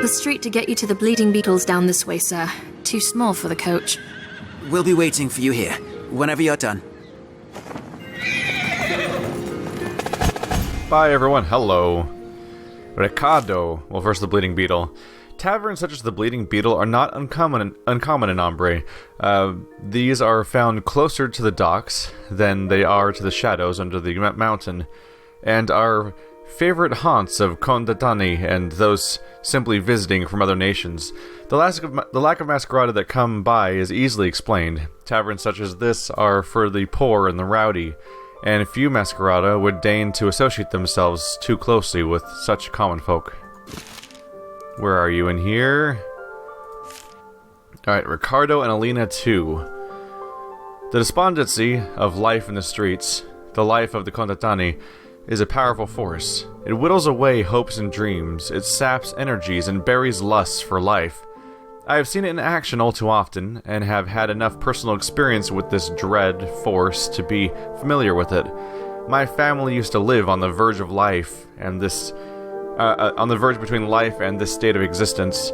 street to get you to the Bleeding Beetle's down this way, sir. Too small for the coach. We'll be waiting for you here, whenever you're done. Bye everyone, hello. Ricardo, well first the Bleeding Beetle. Taverns such as the Bleeding Beetle are not uncommon in Ombre. These are found closer to the docks than they are to the shadows under the mountain, and are favorite haunts of Contadani and those simply visiting from other nations. The lack of Masquerada that come by is easily explained. Taverns such as this are for the poor and the rowdy, and few Masquerada would deign to associate themselves too closely with such common folk. Where are you in here? Alright, Ricardo and Alina too. The despondency of life in the streets, the life of the Contadani, is a powerful force. It whittles away hopes and dreams, it saps energies and buries lusts for life. I have seen it in action all too often, and have had enough personal experience with this dread force to be familiar with it. My family used to live on the verge of life, and on the verge between life and this state of existence.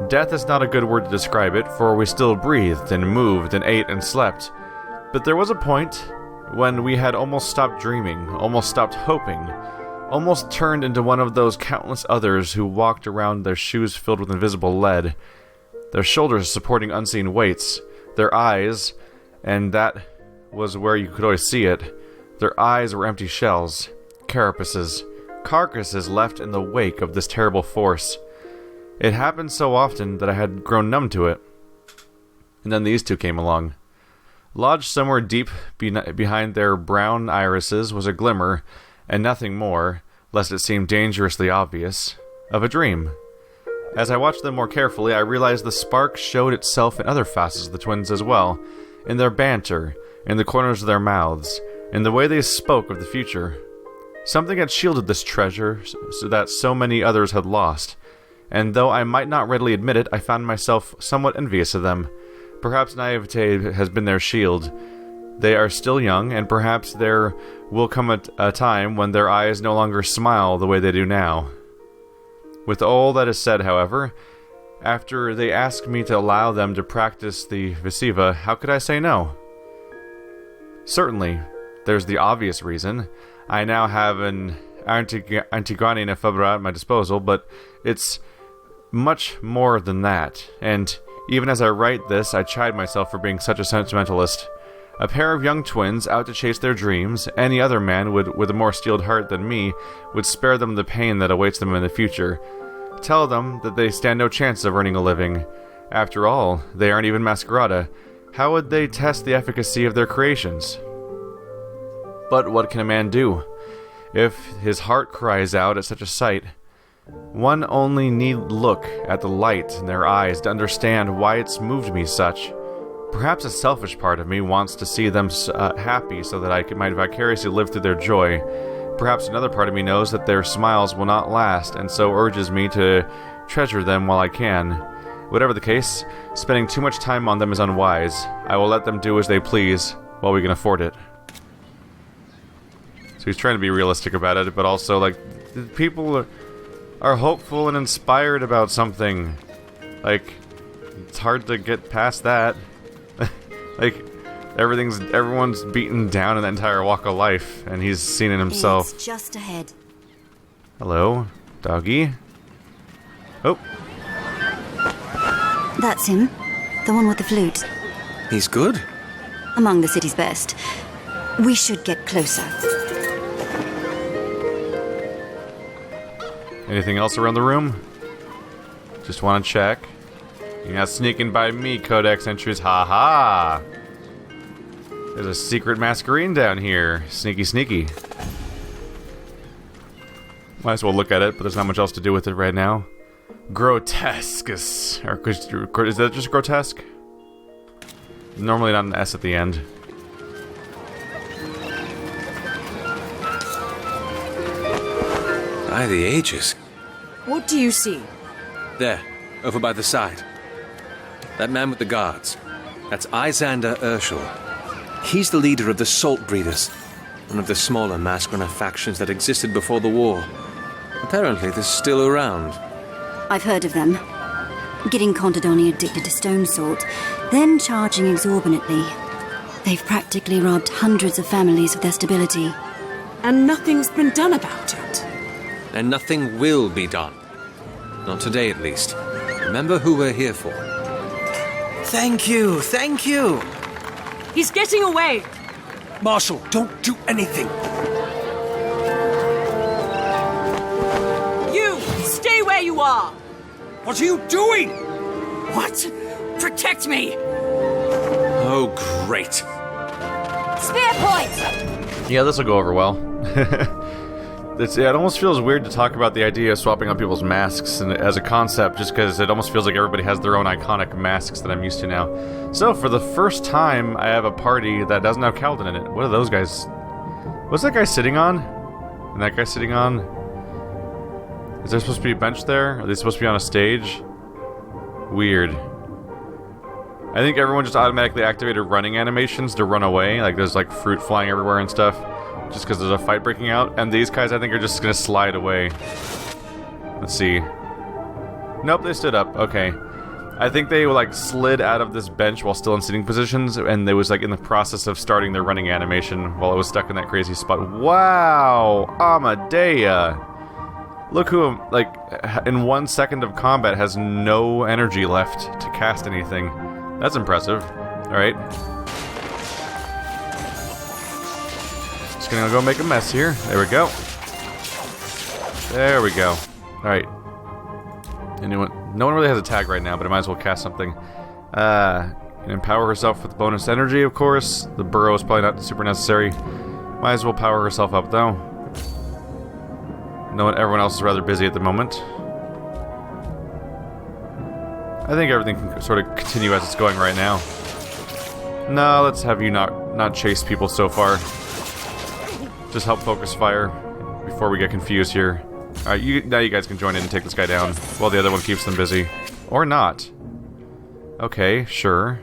Death is not a good word to describe it, for we still breathed and moved and ate and slept. But there was a point when we had almost stopped dreaming, almost stopped hoping, almost turned into one of those countless others who walked around their shoes filled with invisible lead, their shoulders supporting unseen weights, their eyes, and that was where you could always see it, their eyes were empty shells, carapaces, carcasses left in the wake of this terrible force. It happened so often that I had grown numb to it. And then these two came along. Lodged somewhere deep behind their brown irises was a glimmer, and nothing more, lest it seemed dangerously obvious, of a dream. As I watched them more carefully, I realized the spark showed itself in other facets of the twins as well, in their banter, in the corners of their mouths, in the way they spoke of the future. Something had shielded this treasure so that so many others had lost, and though I might not readily admit it, I found myself somewhat envious of them. Perhaps naivete has been their shield. They are still young, and perhaps there will come a time when their eyes no longer smile the way they do now. With all that is said, however, after they asked me to allow them to practice the Visiva, how could I say no? Certainly, there's the obvious reason. I now have an Antigone Nefebra at my disposal, but it's much more than that, and even as I write this, I chide myself for being such a sentimentalist. A pair of young twins out to chase their dreams, any other man with a more steeled heart than me would spare them the pain that awaits them in the future. Tell them that they stand no chance of earning a living. After all, they aren't even Masquerada. How would they test the efficacy of their creations? But what can a man do? If his heart cries out at such a sight, one only need look at the light in their eyes to understand why it's moved me such. Perhaps a selfish part of me wants to see them happy so that I might vicariously live through their joy. Perhaps another part of me knows that their smiles will not last, and so urges me to treasure them while I can. Whatever the case, spending too much time on them is unwise. I will let them do as they please, while we can afford it. So he's trying to be realistic about it, but also, like, people are hopeful and inspired about something. Like, it's hard to get past that. Like, everyone's beaten down in the entire walk of life, and he's seen it himself. It's just ahead. Hello, doggy. Oh. That's him. The one with the flute. He's good. Among the city's best. We should get closer. Anything else around the room? Just want to check. You're not sneaking by me, Codex entries. Ha ha! There's a secret masquerine down here. Sneaky, sneaky. Might as well look at it, but there's not much else to do with it right now. Grotesque. Is that just grotesque? Normally not an S at the end. By the ages. What do you see? There, over by the side. That man with the guards. That's Izander Urshel. He's the leader of the Salt Breeders, one of the smaller Masquerade factions that existed before the war. Apparently they're still around. I've heard of them. Getting Contadani addicted to stone salt, then charging exorbitantly. They've practically robbed hundreds of families of their stability. And nothing's been done about it. And nothing will be done. Not today, at least. Remember who we're here for. Thank you, thank you. He's getting away! Marshal, don't do anything. You! Stay where you are! What are you doing? What? Protect me! Oh, great. Spear point! Yeah, this will go over well. It almost feels weird to talk about the idea of swapping out people's masks as a concept, just because it almost feels like everybody has their own iconic masks that I'm used to now. So, for the first time, I have a party that doesn't have Kaladin in it. What are those guys? What's that guy sitting on? And that guy sitting on? Is there supposed to be a bench there? Are they supposed to be on a stage? Weird. I think everyone just automatically activated running animations to run away. Like, there's like fruit flying everywhere and stuff. Just because there's a fight breaking out. And these guys, I think, are just going to slide away. Let's see. Nope, they stood up. Okay. I think they, like, slid out of this bench while still in sitting positions. And they was, like, in the process of starting their running animation while it was stuck in that crazy spot. Wow! Amadea! Look who, like, in 1 second of combat has no energy left to cast anything. That's impressive. Alright. Just gonna go make a mess here. There we go. There we go. Alright. Anyone? No one really has a tag right now, but I might as well cast something. Can empower herself with bonus energy, of course. The burrow is probably not super necessary. Might as well power herself up, though. Everyone else is rather busy at the moment. I think everything can sort of continue as it's going right now. No, let's have you not chase people so far. Just help focus fire before we get confused here. Alright, now you guys can join in and take this guy down while the other one keeps them busy. Or not. Okay, sure.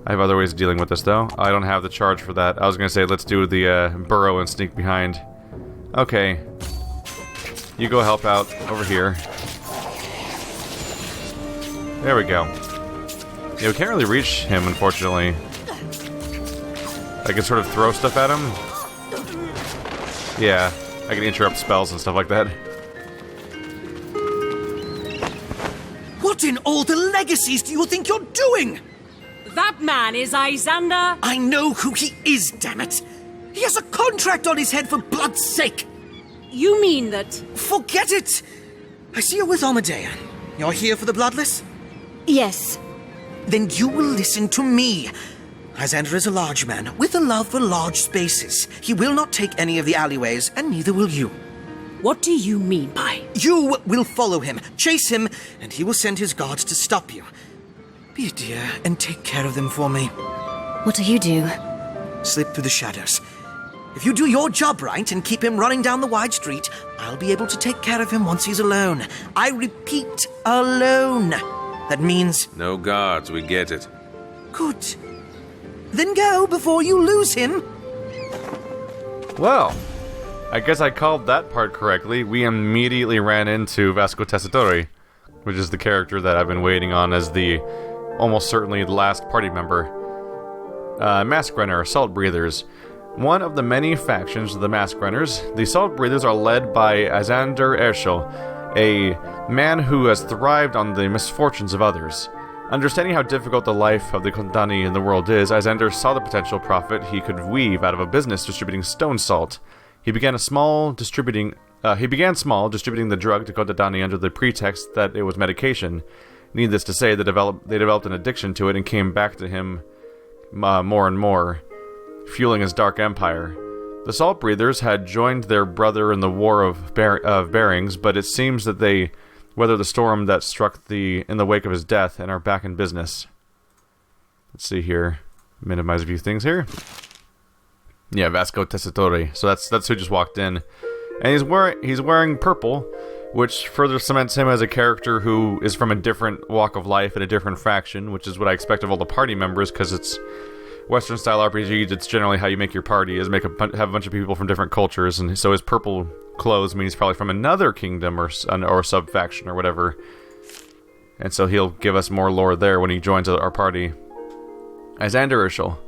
I have other ways of dealing with this, though. I don't have the charge for that. I was gonna say, let's do the burrow and sneak behind. Okay. You go help out over here. There we go. Yeah, we can't really reach him, unfortunately. I can sort of throw stuff at him. Yeah, I can interrupt spells and stuff like that. What in all the legacies do you think you're doing? That man is Izander. I know who he is, damn it. He has a contract on his head for blood's sake. You mean that... Forget it! I see you're with Ombrian. You're here for the Bloodless? Yes. Then you will listen to me. Izander is a large man, with a love for large spaces. He will not take any of the alleyways, and neither will you. What do you mean by... You will follow him, chase him, and he will send his guards to stop you. Be a dear and take care of them for me. What do you do? Slip through the shadows. If you do your job right and keep him running down the wide street, I'll be able to take care of him once he's alone. I repeat, alone. That means... No guards, we get it. Good. Then go before you lose him. Well, I guess I called that part correctly. We immediately ran into Vasco Tessitore, which is the character that I've been waiting on as the almost certainly the last party member. Masquerades, Salt Breathers. One of the many factions of the Masquerades, the Salt Breathers are led by Izander Erschel, a man who has thrived on the misfortunes of others. Understanding how difficult the life of the Contadani in the world is, Izander saw the potential profit he could weave out of a business distributing stone salt. He began small, distributing the drug to Contadani under the pretext that it was medication. Needless to say, they developed an addiction to it and came back to him more and more, fueling his dark empire. The Salt Breathers had joined their brother in the War of Bearings, but it seems that they weathered the storm that struck in the wake of his death and are back in business. Let's see here. Minimize a few things here. Yeah, Vasco Tessitore. So that's who just walked in. And he's wearing purple, which further cements him as a character who is from a different walk of life and a different faction, which is what I expect of all the party members, because it's Western style RPG, it's generally how you make your party, is have a bunch of people from different cultures, and so his purple clothes mean he's probably from another kingdom or sub-faction or whatever. And so he'll give us more lore there when he joins our party. Izander Urshel.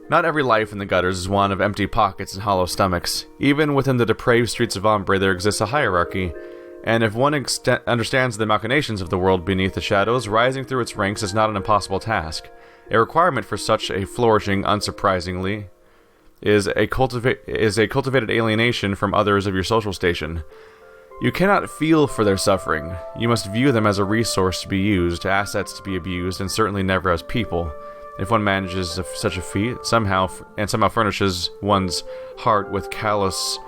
Not every life in the gutters is one of empty pockets and hollow stomachs. Even within the depraved streets of Ombre there exists a hierarchy, and if one understands the machinations of the world beneath the shadows, rising through its ranks is not an impossible task. A requirement for such a flourishing, unsurprisingly, is a cultivated alienation from others of your social station. You cannot feel for their suffering. You must view them as a resource to be used, assets to be abused, and certainly never as people. If one manages such a feat, somehow furnishes one's heart with callous,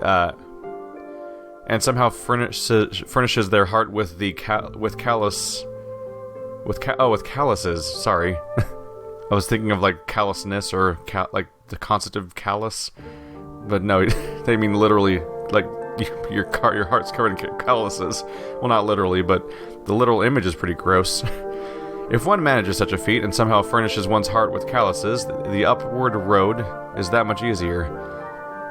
and somehow furnishes their heart with calluses. Sorry, I was thinking of like callousness or like the constitutive callous, but no, they mean literally like your heart's covered in calluses. Well, not literally, but the literal image is pretty gross. If one manages such a feat and somehow furnishes one's heart with calluses, the upward road is that much easier.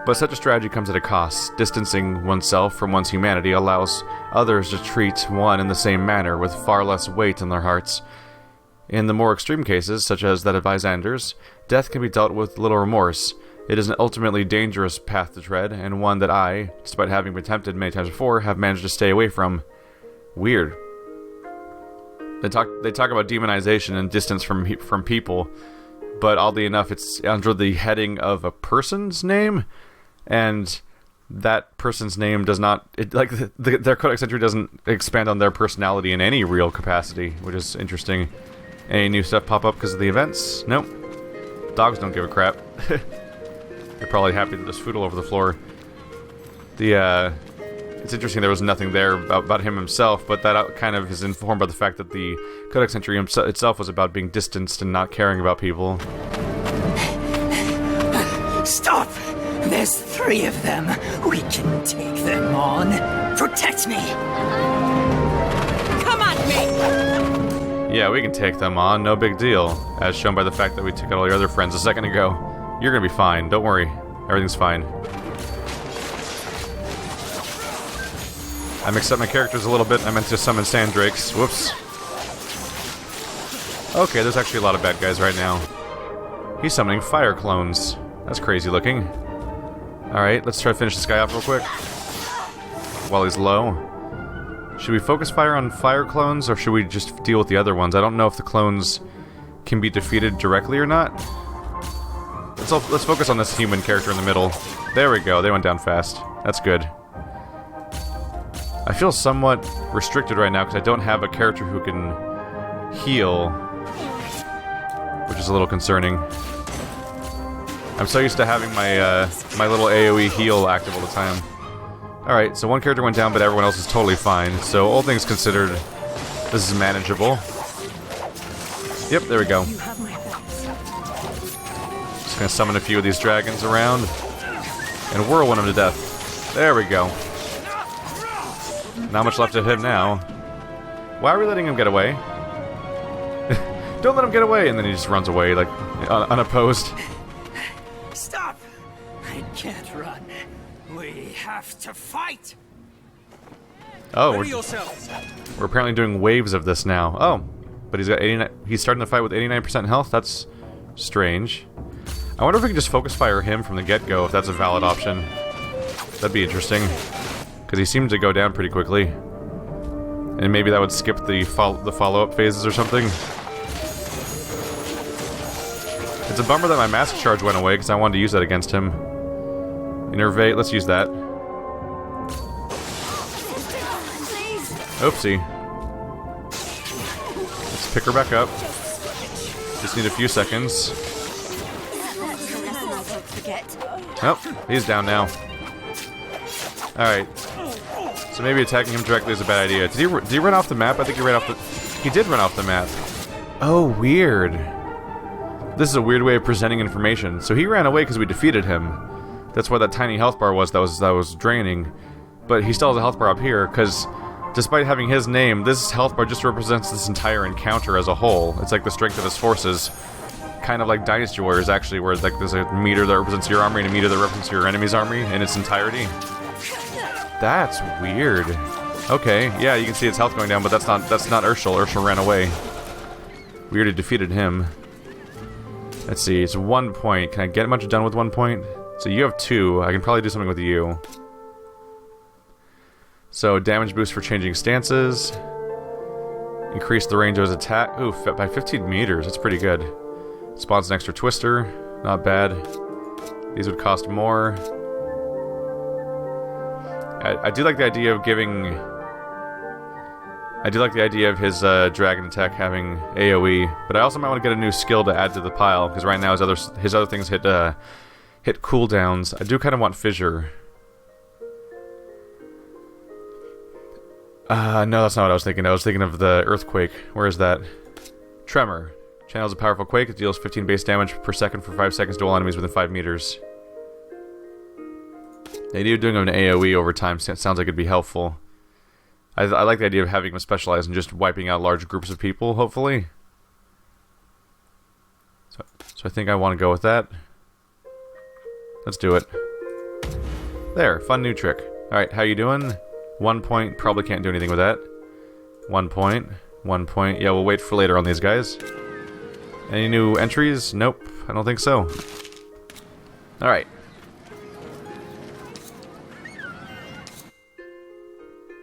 But such a strategy comes at a cost. Distancing oneself from one's humanity allows others to treat one in the same manner, with far less weight in their hearts. In the more extreme cases, such as that of Izander's, death can be dealt with little remorse. It is an ultimately dangerous path to tread, and one that I, despite having been tempted many times before, have managed to stay away from. Weird. They talk about demonization and distance from people, but oddly enough, it's under the heading of a person's name, and that person's name does not... their Codex entry doesn't expand on their personality in any real capacity, which is interesting. Any new stuff pop up because of the events? Nope. Dogs don't give a crap. They're probably happy that there's food all over the floor. It's interesting there was nothing there about him himself, but that kind of is informed by the fact that the Codex entry itself was about being distanced and not caring about people. Stop! There's 3 of them. We can take them on. Protect me! Come at me! Yeah, we can take them on, no big deal. As shown by the fact that we took out all your other friends a second ago. You're gonna be fine, don't worry. Everything's fine. I mixed up my characters a little bit. I meant to summon Sandrakes. Whoops. Okay, there's actually a lot of bad guys right now. He's summoning fire clones. That's crazy looking. Alright, let's try to finish this guy off real quick. While he's low. Should we focus fire on fire clones, or should we just deal with the other ones? I don't know if the clones can be defeated directly or not. Let's focus on this human character in the middle. There we go, they went down fast. That's good. I feel somewhat restricted right now because I don't have a character who can heal, which is a little concerning. I'm so used to having my my little AoE heal active all the time. Alright, so one character went down, but everyone else is totally fine. So all things considered, this is manageable. Yep, there we go. Just gonna summon a few of these dragons around and whirlwind them to death. There we go. Not much left of him now. Why are we letting him get away? Don't let him get away! And then he just runs away, like, unopposed. Stop! I can't run. We have to fight! Oh, we're apparently doing waves of this now. Oh, but he's got 89. He's starting the fight with 89% health? That's strange. I wonder if we can just focus fire him from the get-go, if that's a valid option. That'd be interesting. Because he seemed to go down pretty quickly. And maybe that would skip the follow-up phases or something. It's a bummer that my mask charge went away, because I wanted to use that against him. Innervate, let's use that. Oopsie. Let's pick her back up. Just need a few seconds. Oh, he's down now. Alright. So maybe attacking him directly is a bad idea. Did he run off the map? I think he ran off the... He did run off the map. Oh, weird. This is a weird way of presenting information. So he ran away because we defeated him. That's why that tiny health bar was that was draining. But he still has a health bar up here, because despite having his name, this health bar just represents this entire encounter as a whole. It's like the strength of his forces. kind of like Dynasty Warriors, actually, where like there's a meter that represents your army and a meter that represents your enemy's army in its entirety. That's weird. Okay, yeah, you can see its health going down, but that's not Urshel. Urshel ran away. We already defeated him. Let's see, it's 1 point. Can I get much done with 1 point? So you have 2. I can probably do something with you. So damage boost for changing stances. Increase the range of his attack. Ooh, by 15 meters. That's pretty good. Spawns an extra twister. Not bad. These would cost more. I do like the idea of giving... I do like the idea of his dragon attack having AoE, but I also might want to get a new skill to add to the pile, because right now his other things hit cooldowns. I do kind of want Fissure. No, that's not what I was thinking. I was thinking of the Earthquake. Where is that? Tremor. Channels a powerful quake. It deals 15 base damage per second for 5 seconds to all enemies within 5 meters. The idea of doing an AoE over time sounds like it'd be helpful. I like the idea of having him specialize in just wiping out large groups of people, hopefully. So I think I want to go with that. Let's do it. There, fun new trick. Alright, how you doing? 1 point, probably can't do anything with that. 1 point, 1 point. Yeah, we'll wait for later on these guys. Any new entries? Nope, I don't think so. Alright.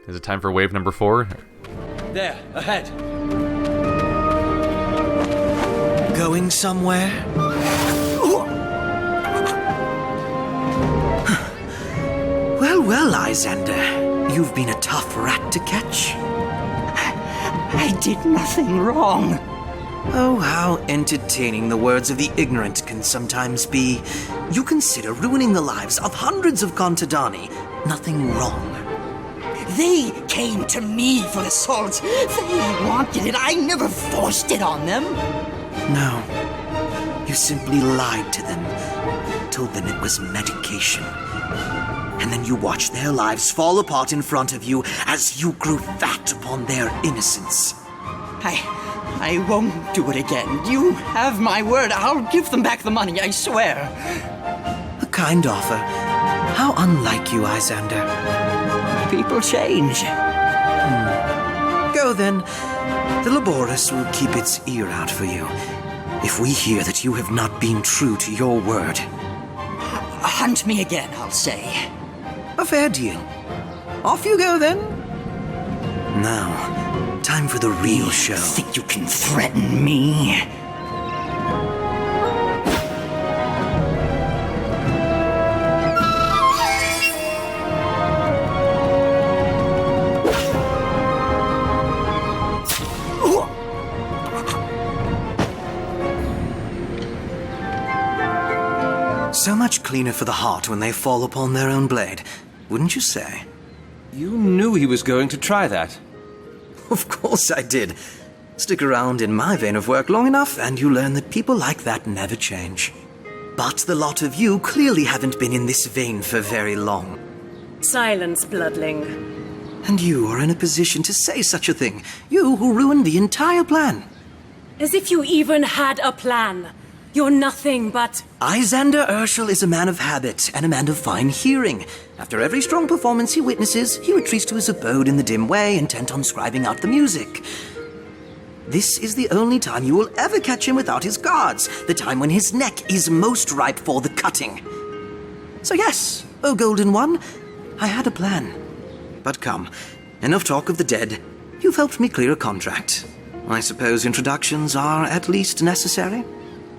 Is it time for wave number 4? There, ahead. Going somewhere? Well, Lysander. You've been a tough rat to catch. I did nothing wrong. Oh, how entertaining the words of the ignorant can sometimes be. You consider ruining the lives of hundreds of Contadani nothing wrong. They came to me for the salt. They wanted it. I never forced it on them. No. You simply lied to them. Told them it was medication. And then you watched their lives fall apart in front of you as you grew fat upon their innocence. I won't do it again. You have my word. I'll give them back the money, I swear. A kind offer. How unlike you, Lysander. People change. Go then. The Laboris will keep its ear out for you. If we hear that you have not been true to your word. Hunt me again, I'll say. A fair deal. Off you go then. Now, time for the real show. Think you can threaten me? So much cleaner for the heart when they fall upon their own blade, wouldn't you say? You knew he was going to try that. Of course I did. Stick around in my vein of work long enough, and you learn that people like that never change. But the lot of you clearly haven't been in this vein for very long. Silence, bloodling. And you are in a position to say such a thing. You who ruined the entire plan. As if you even had a plan. You're nothing but... Lysander Urshel is a man of habit and a man of fine hearing. After every strong performance he witnesses, he retreats to his abode in the dim way, intent on scribing out the music. This is the only time you will ever catch him without his guards, the time when his neck is most ripe for the cutting. So yes, O Golden One, I had a plan. But come, enough talk of the dead. You've helped me clear a contract. I suppose introductions are at least necessary?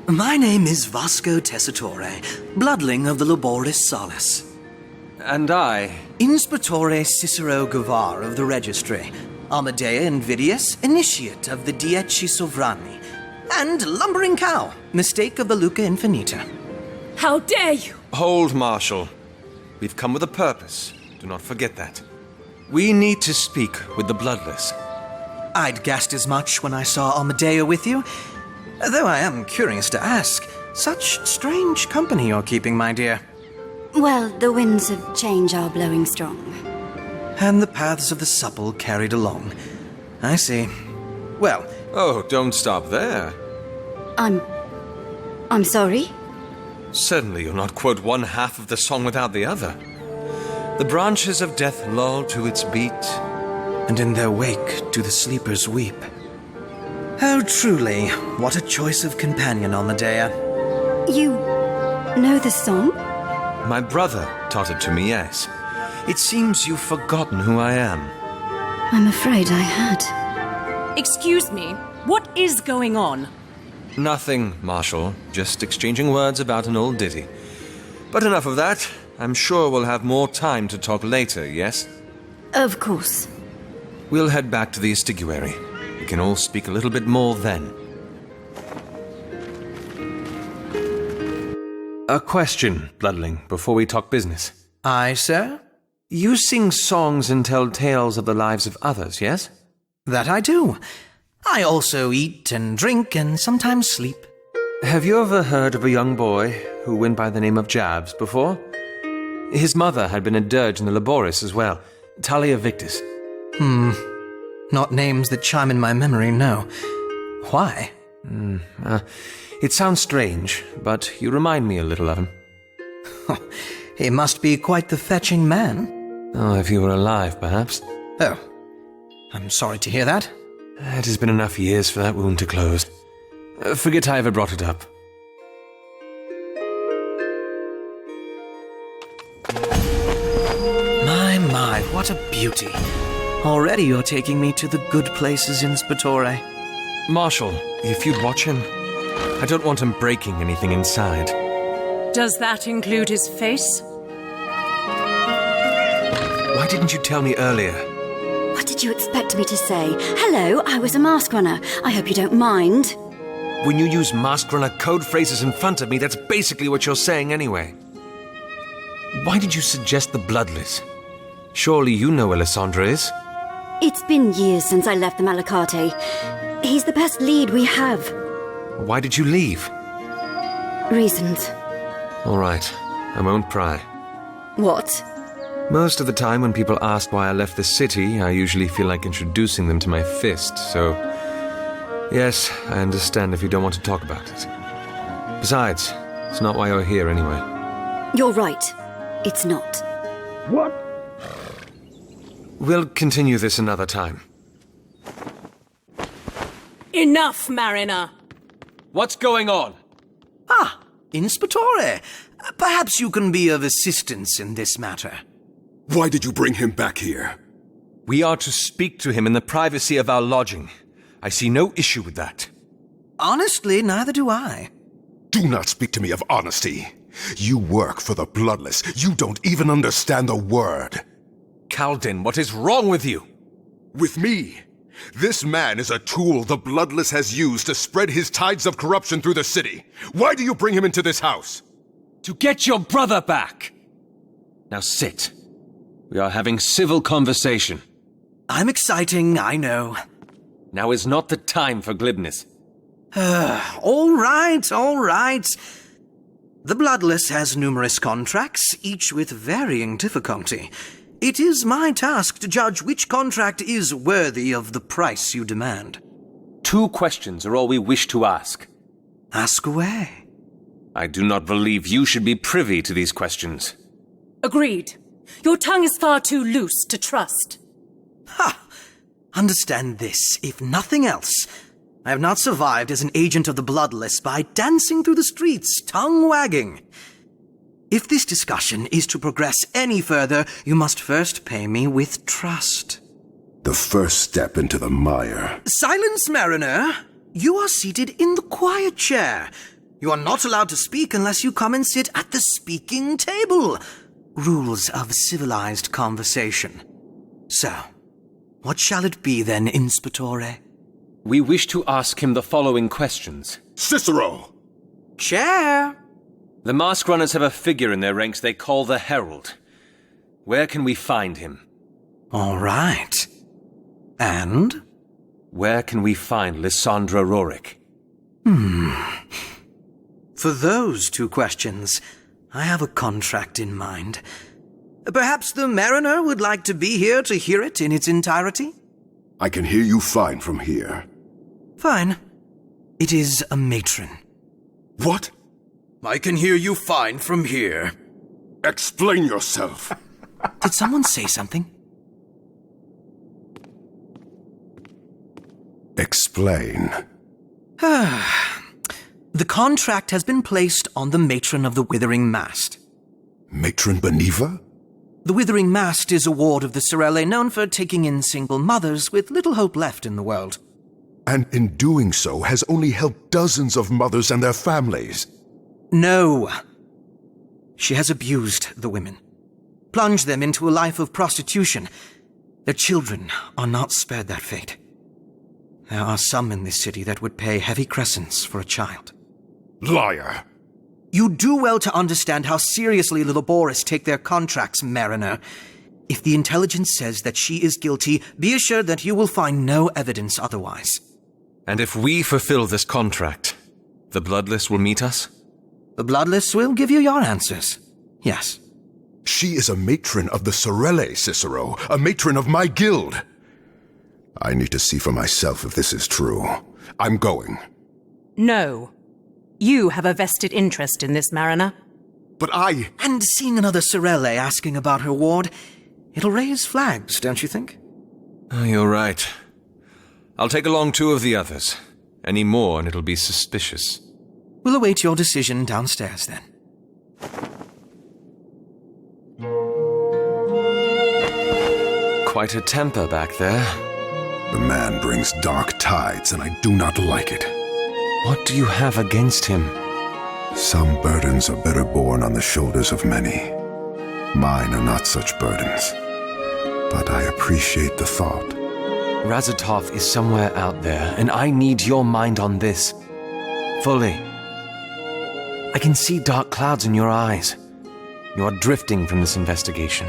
My name is Vasco Tessitore, bloodling of the Laboris Salis. And I... Inspectore Cicero Gavar of the Registry, Amadea Invidius, Initiate of the Dieci Sovrani, and Lumbering Cow, Mistake of the Luca Infinita. How dare you! Hold, Marshal. We've come with a purpose. Do not forget that. We need to speak with the Bloodless. I'd guessed as much when I saw Amadea with you. Though I am curious to ask, such strange company you're keeping, my dear. Well, the winds of change are blowing strong. And the paths of the supple carried along. I see. Well... Oh, don't stop there. I'm I'm sorry? Certainly you'll not quote one half of the song without the other. The branches of death lull to its beat, And in their wake do the sleepers weep. Oh, truly, what a choice of companion on the day. You know the song? My brother taught it to me, yes. It seems you've forgotten who I am. I'm afraid I had. Excuse me, what is going on? Nothing, Marshal. Just exchanging words about an old ditty. But enough of that. I'm sure we'll have more time to talk later, yes? Of course. We'll head back to the estiguary. We can all speak a little bit more then. A question, Bloodling, before we talk business. Aye, sir? You sing songs and tell tales of the lives of others, yes? That I do. I also eat and drink and sometimes sleep. Have you ever heard of a young boy who went by the name of Jabs before? His mother had been a dirge in the Laboris as well. Talia Victus. Not names that chime in my memory, no. Why? It sounds strange, but you remind me a little of him. He must be quite the fetching man. Oh, if he were alive, perhaps. Oh, I'm sorry to hear that. It has been enough years for that wound to close. Forget I ever brought it up. My, what a beauty. Already you're taking me to the good places in Spatore. Marshal, if you'd watch him. I don't want him breaking anything inside. Does that include his face? Why didn't you tell me earlier? What did you expect me to say? Hello, I was a mask runner. I hope you don't mind. When you use mask runner code phrases in front of me, that's basically what you're saying anyway. Why did you suggest the Bloodless? Surely you know where Lysandra is. It's been years since I left the Malacate. He's the best lead we have. Why did you leave? Reasons. All right, I won't pry. What? Most of the time when people ask why I left the city, I usually feel like introducing them to my fist, so... Yes, I understand if you don't want to talk about it. Besides, it's not why you're here anyway. You're right. It's not. What? We'll continue this another time. Enough, Mariner! What's going on? Inspectore. Perhaps you can be of assistance in this matter. Why did you bring him back here? We are to speak to him in the privacy of our lodging. I see no issue with that. Honestly, neither do I. Do not speak to me of honesty. You work for the Bloodless. You don't even understand the word. Kaldin, what is wrong with you? With me? This man is a tool the Bloodless has used to spread his tides of corruption through the city. Why do you bring him into this house? To get your brother back! Now sit. We are having civil conversation. I'm exciting, I know. Now is not the time for glibness. All right. The Bloodless has numerous contracts, each with varying difficulty. It is my task to judge which contract is worthy of the price you demand. 2 questions are all we wish to ask. Ask away. I do not believe you should be privy to these questions. Agreed. Your tongue is far too loose to trust. Understand this, if nothing else. I have not survived as an agent of the Bloodless by dancing through the streets, tongue-wagging. If this discussion is to progress any further, you must first pay me with trust. The first step into the mire. Silence, Mariner! You are seated in the quiet chair. You are not allowed to speak unless you come and sit at the speaking table. Rules of civilized conversation. So, what shall it be then, Inspectore? We wish to ask him the following questions. Cicero! Chair! The mask runners have a figure in their ranks they call the Herald. Where can we find him? All right. And? Where can we find Lysandra Rorik? For those 2 questions, I have a contract in mind. Perhaps the Mariner would like to be here to hear it in its entirety? I can hear you fine from here. Fine. It is a matron. What? I can hear you fine from here. Explain yourself. Did someone say something? Explain. The contract has been placed on the Matron of the Withering Mast. Matron Beneva? The Withering Mast is a ward of the Sorelle known for taking in single mothers with little hope left in the world. And in doing so has only helped dozens of mothers and their families. No. She has abused the women, plunged them into a life of prostitution. Their children are not spared that fate. There are some in this city that would pay heavy crescents for a child. Liar! You do well to understand how seriously the laborious take their contracts, Mariner. If the intelligence says that she is guilty, be assured that you will find no evidence otherwise. And if we fulfill this contract, the Bloodless will meet us? The Bloodless will give you your answers. Yes. She is a matron of the Sorelle, Cicero, a matron of my guild. I need to see for myself if this is true. I'm going. No. You have a vested interest in this, Mariner. But I... And seeing another Sorelle asking about her ward, it'll raise flags, don't you think? Oh, you're right. I'll take along 2 of the others. Any more and it'll be suspicious. We'll await your decision downstairs, then. Quite a temper back there. The man brings dark tides, and I do not like it. What do you have against him? Some burdens are better borne on the shoulders of many. Mine are not such burdens. But I appreciate the thought. Razatov is somewhere out there, and I need your mind on this. Fully. I can see dark clouds in your eyes. You are drifting from this investigation.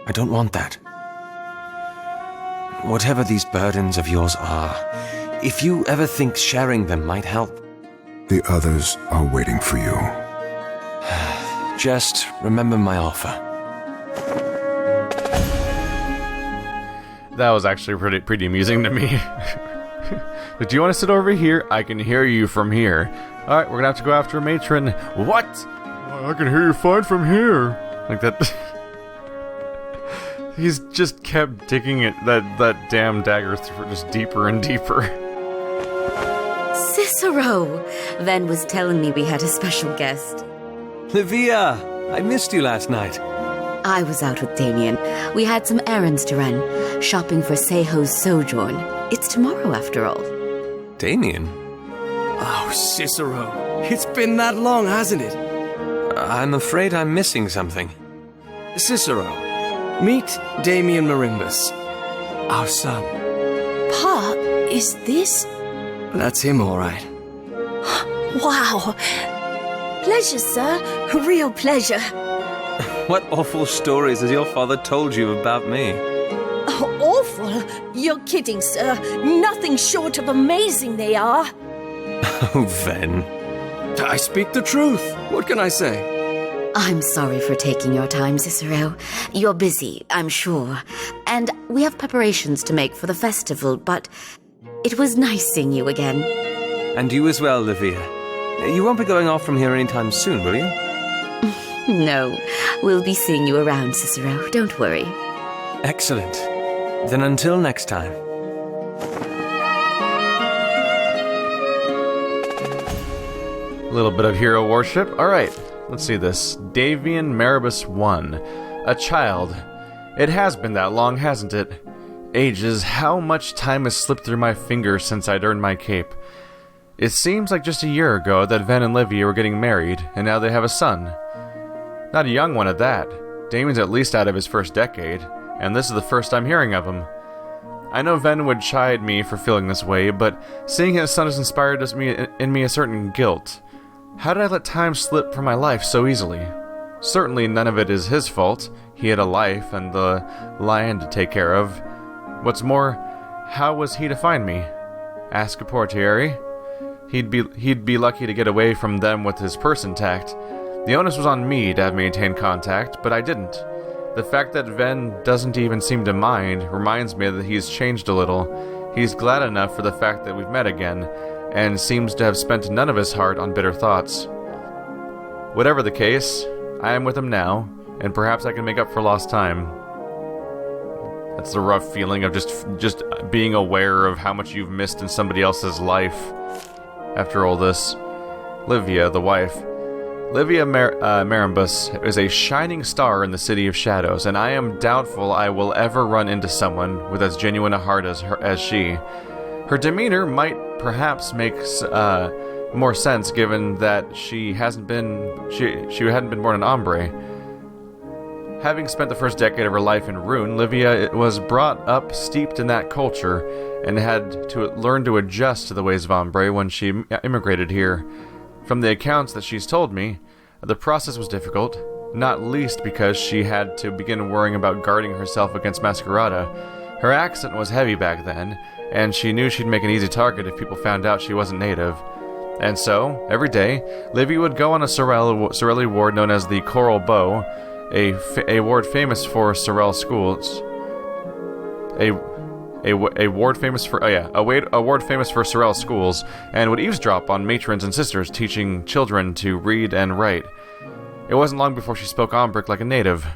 I don't want that. Whatever these burdens of yours are, if you ever think sharing them might help. The others are waiting for you. Just remember my offer. That was actually pretty amusing to me. But do you want to sit over here? I can hear you from here. Alright, we're gonna have to go after a matron. What? I can hear you fine from here. Like that. He's just kept digging it, that damn dagger through just deeper and deeper. Cicero! Ven was telling me we had a special guest. Livia! I missed you last night. I was out with Damien. We had some errands to run, shopping for Seho's sojourn. It's tomorrow, after all. Damien? Oh, Cicero. It's been that long, hasn't it? I'm afraid I'm missing something. Cicero, meet Damien Marimbus, our son. Pa, is this... That's him, all right. Wow! Pleasure, sir. Real pleasure. What awful stories has your father told you about me? Oh, awful? You're kidding, sir. Nothing short of amazing they are. Oh, Ven. I speak the truth. What can I say? I'm sorry for taking your time, Cicero. You're busy, I'm sure. And we have preparations to make for the festival, but it was nice seeing you again. And you as well, Livia. You won't be going off from here anytime soon, will you? No, we'll be seeing you around, Cicero. Don't worry. Excellent. Then until next time. A little bit of hero worship. Alright, let's see this. Davian Maribus 1. A child. It has been that long, hasn't it? Ages, how much time has slipped through my fingers since I'd earned my cape. It seems like just a year ago that Ven and Livia were getting married, and now they have a son. Not a young one at that. Damien's at least out of his first decade, and this is the first I'm hearing of him. I know Ven would chide me for feeling this way, but seeing his son has inspired in me a certain guilt. How did I let time slip from my life so easily? Certainly none of it is his fault. He had a life and the land to take care of. What's more, how was he to find me? Ask a portiere. He'd be lucky to get away from them with his purse intact. The onus was on me to have maintained contact, but I didn't. The fact that Ven doesn't even seem to mind reminds me that he's changed a little. He's glad enough for the fact that we've met again, and seems to have spent none of his heart on bitter thoughts. Whatever the case, I am with him now, and perhaps I can make up for lost time. That's the rough feeling of just being aware of how much you've missed in somebody else's life after all this. Livia, the wife. Livia Marimbus is a shining star in the City of Shadows, and I am doubtful I will ever run into someone with as genuine a heart as she. Her demeanor might perhaps make more sense given that she hadn't been born an Ombre. Having spent the first decade of her life in Rune, Livia was brought up steeped in that culture and had to learn to adjust to the ways of Ombre when she immigrated here. From the accounts that she's told me, the process was difficult, not least because she had to begin worrying about guarding herself against Masquerada. Her accent was heavy back then, and she knew she'd make an easy target if people found out she wasn't native. And so, every day, Livy would go on a Sorelli ward known as the Coral Bow, a ward famous for Sorel schools. A ward famous for Sorel schools, and would eavesdrop on matrons and sisters teaching children to read and write. It wasn't long before she spoke Ombric like a native.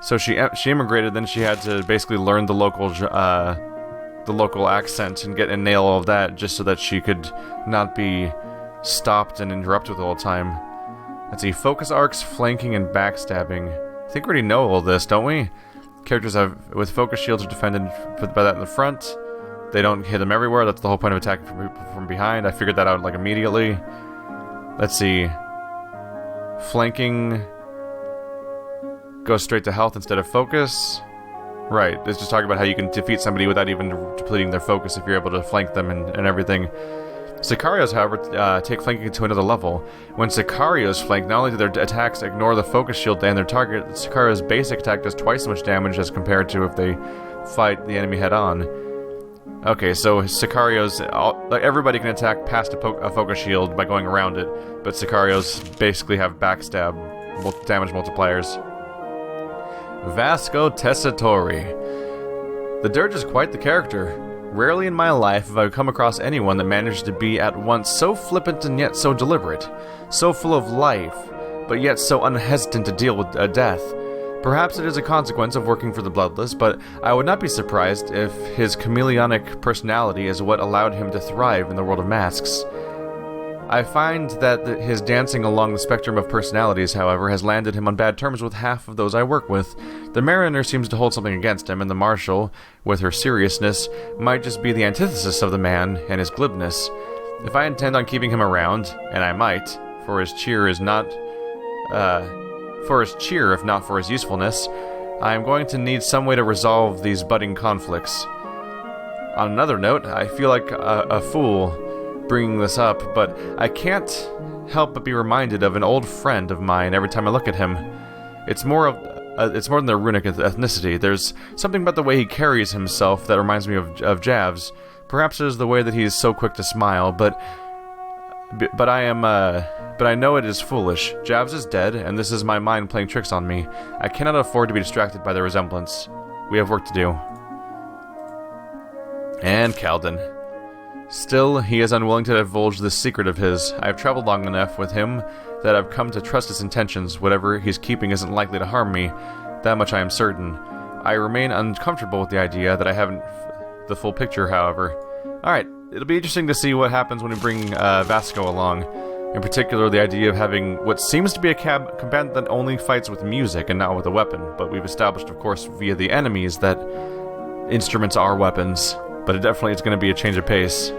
So she immigrated, then she had to basically learn the local accent and nail all of that just so that she could not be stopped and interrupted the whole time. Let's see, focus arcs, flanking, and backstabbing. I think we already know all this, don't we? Characters with focus shields are defended by that in the front. They don't hit them everywhere. That's the whole point of attacking from behind. I figured that out like immediately. Let's see. Flanking goes straight to health instead of focus. Right, it's just talking about how you can defeat somebody without even depleting their focus if you're able to flank them and everything. Sicarios, however, take flanking to another level. When Sicarios flank, not only do their attacks ignore the focus shield and their target, Sicarios' basic attack does twice as much damage as compared to if they fight the enemy head-on. Okay, so Sicarios, everybody can attack past a focus shield by going around it, but Sicarios basically have backstab damage multipliers. Vasco Tessitore. The Dirge is quite the character. Rarely in my life have I come across anyone that managed to be at once so flippant and yet so deliberate, so full of life, but yet so unhesitant to deal with death. Perhaps it is a consequence of working for the Bloodless, but I would not be surprised if his chameleonic personality is what allowed him to thrive in the world of masks. I find that his dancing along the spectrum of personalities, however, has landed him on bad terms with half of those I work with. The Mariner seems to hold something against him, and the Marshal, with her seriousness, might just be the antithesis of the man and his glibness. If I intend on keeping him around, and I might, for his cheer if not for his usefulness, I am going to need some way to resolve these budding conflicts. On another note, I feel like a fool bringing this up, but I can't help but be reminded of an old friend of mine every time I look at him. It's more than their runic ethnicity. There's something about the way he carries himself that reminds me of Javs. Perhaps it is the way that he is so quick to smile, but I know it is foolish. Javs is dead, and this is my mind playing tricks on me. I cannot afford to be distracted by the resemblance. We have work to do. And Calden. Still, he is unwilling to divulge this secret of his. I have traveled long enough with him that I've come to trust his intentions. Whatever he's keeping isn't likely to harm me. That much I am certain. I remain uncomfortable with the idea that I haven't the full picture, however. Alright, it'll be interesting to see what happens when we bring Vasco along. In particular, the idea of having what seems to be a combatant that only fights with music and not with a weapon. But we've established, of course, via the enemies that instruments are weapons. But it definitely is going to be a change of pace.